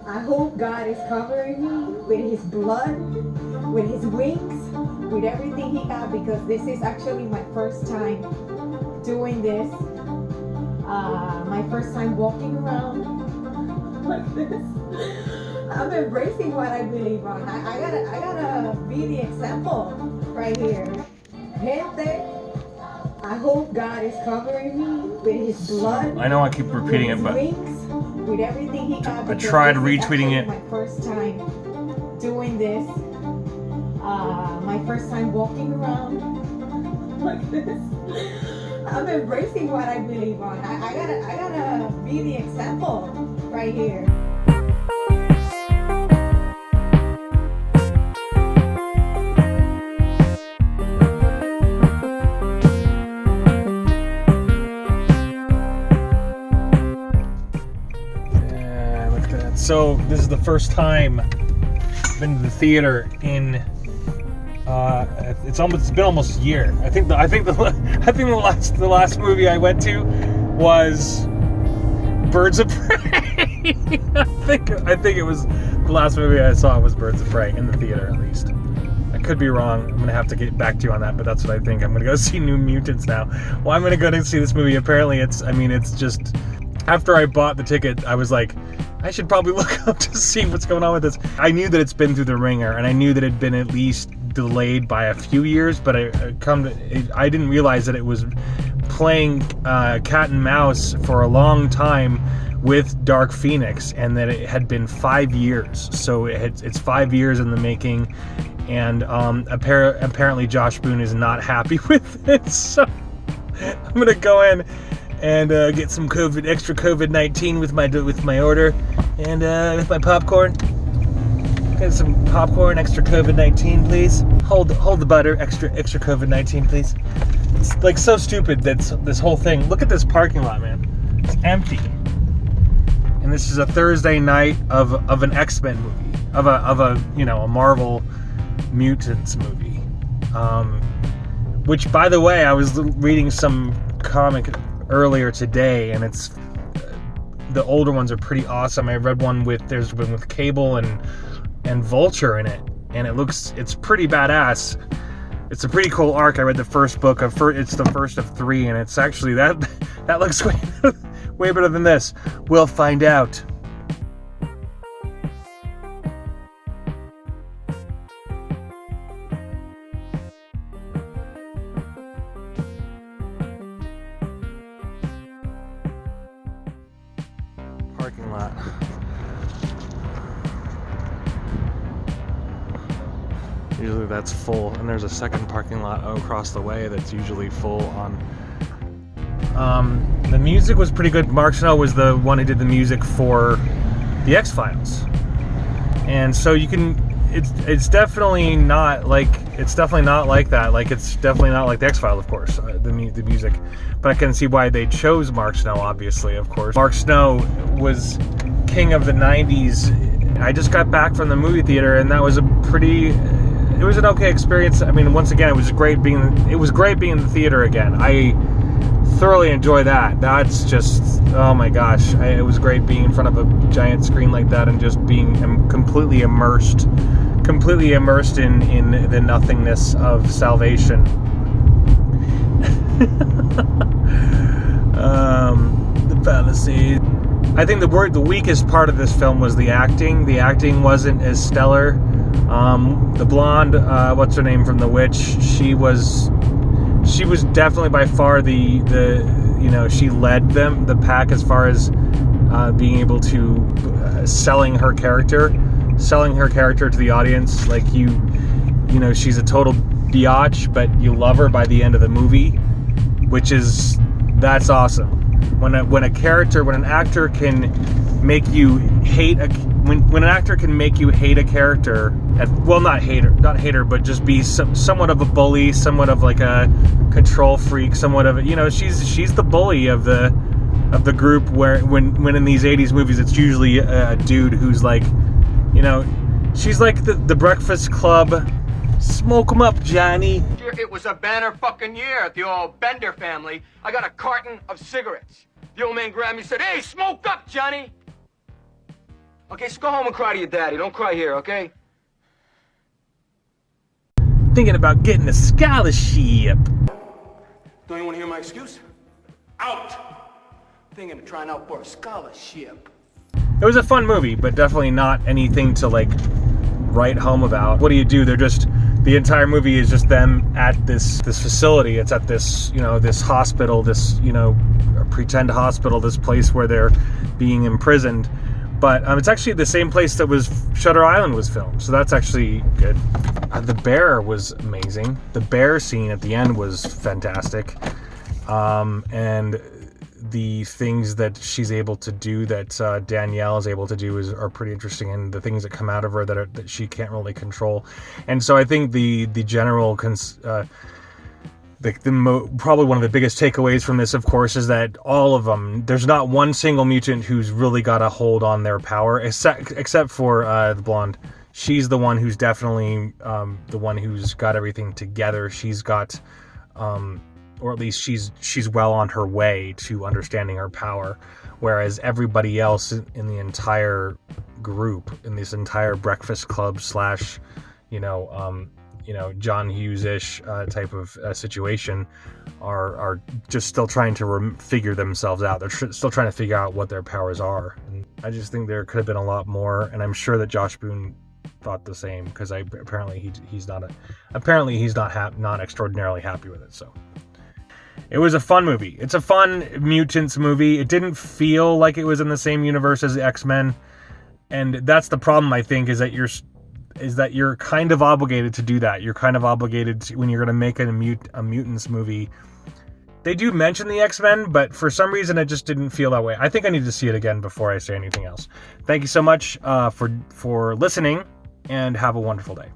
I hope God is covering me with his blood, with his wings, with everything he got, because this is actually my first time doing this. My first time walking around like this. I'm embracing what I believe on. I gotta be the example right here. Gente, I hope God is covering me with his blood. I know I keep repeating it, but wings, with everything he got. I tried retweeting it. My first time doing this. My first time walking around like this. I'm embracing what I believe on. I gotta be the example right here. Yeah, look at that. So this is the first time I've been to the theater in. It's been almost a year. I think the last movie I went to was Birds of Prey. I think it was the last movie I saw was Birds of Prey in the theater, at least. I could be wrong. I'm gonna have to get back to you on that, but that's what I think. I'm gonna go see New Mutants now. Well, I'm gonna go to see this movie. Apparently, it's just. After I bought the ticket, I was like, I should probably look up to see what's going on with this. I knew that it's been through the ringer, and I knew that it had been at least delayed by a few years, but I didn't realize that it was playing cat and mouse for a long time with Dark Phoenix, and that it had been 5 years. So it's 5 years in the making, and apparently Josh Boone is not happy with it. So I'm gonna go in and get some extra COVID-19 with my order, and with my popcorn. Get some popcorn, extra COVID-19, please. Hold the butter, extra COVID-19, please. It's like so stupid that this whole thing. Look at this parking lot, man. It's empty. And this is a Thursday night of an XMEN movie, of a Marvel Mutants movie. Which, by the way, I was reading some comic earlier today, and it's the older ones are pretty awesome. I read one with Cable and Vulture in it, and it's pretty badass. It's a pretty cool arc. I read the first book it's the first of 3, and it's actually that looks way better than this. We'll find out. Parking lot. Usually that's full, and there's a second parking lot across the way that's usually full on. The music was pretty good. Mark Snow was the one who did the music for the X-Files, and so you can. It's definitely not like that. Like, it's definitely not like the X-Files, of course. The music, but I can see why they chose Mark Snow. Obviously, of course, Mark Snow was king of the '90s. I just got back from the movie theater, and that was it was an okay experience. I mean, once again, it was great being in the theater again. I thoroughly enjoy that. That's just, oh my gosh, it was great being in front of a giant screen like that and just being completely immersed in the nothingness of salvation. The fallacy. I think the weakest part of this film was the acting. The acting wasn't as stellar. The blonde, what's her name from The Witch? She was definitely by far she led the pack as far as being able to selling her character to the audience. Like she's a total biatch, but you love her by the end of the movie, that's awesome. When an actor can make you hate when an actor can make you hate a character, not hate her, but just be somewhat of a bully, somewhat of like a control freak, somewhat of she's the bully of the group. Where when in these 80s movies, it's usually a dude who's like, she's like the Breakfast Club. Smoke 'em up, Johnny. It was a banner fucking year at the old Bender family. I got a carton of cigarettes. The old man grabbed me and said, "Hey, smoke up, Johnny." Okay, just go home and cry to your daddy. Don't cry here, okay? Thinking about getting a scholarship. Don't you want to hear my excuse? Out! Thinking of trying out for a scholarship. It was a fun movie, but definitely not anything to like write home about. What do? The entire movie is just them at this facility. It's at this, this hospital, this, pretend hospital, this place where they're being imprisoned. But it's actually the same place that was Shutter Island was filmed, so that's actually good. The bear was amazing. The bear scene at the end was fantastic. And the things that she's able to do, that Danielle is able to do, are pretty interesting, and the things that come out of her that she can't really control. And so I think the general probably one of the biggest takeaways from this, of course, is that all of them, there's not one single mutant who's really got a hold on their power, except for the blonde. She's the one who's definitely the one who's got everything together. She's got, or at least she's well on her way to understanding her power, whereas everybody else in the entire group, in this entire Breakfast Club / John Hughes-ish type of situation, are just still trying to figure themselves out. They're still trying to figure out what their powers are. And I just think there could have been a lot more, and I'm sure that Josh Boone thought the same, because apparently he's not extraordinarily happy with it. So it was a fun movie. It's a fun Mutants movie. It didn't feel like it was in the same universe as the X-Men, and that's the problem, I think, is that you're kind of obligated to do that. You're kind of obligated to, when you're going to make a Mutants movie. They do mention the X-Men, but for some reason it just didn't feel that way. I think I need to see it again before I say anything else. Thank you so much for listening, and have a wonderful day.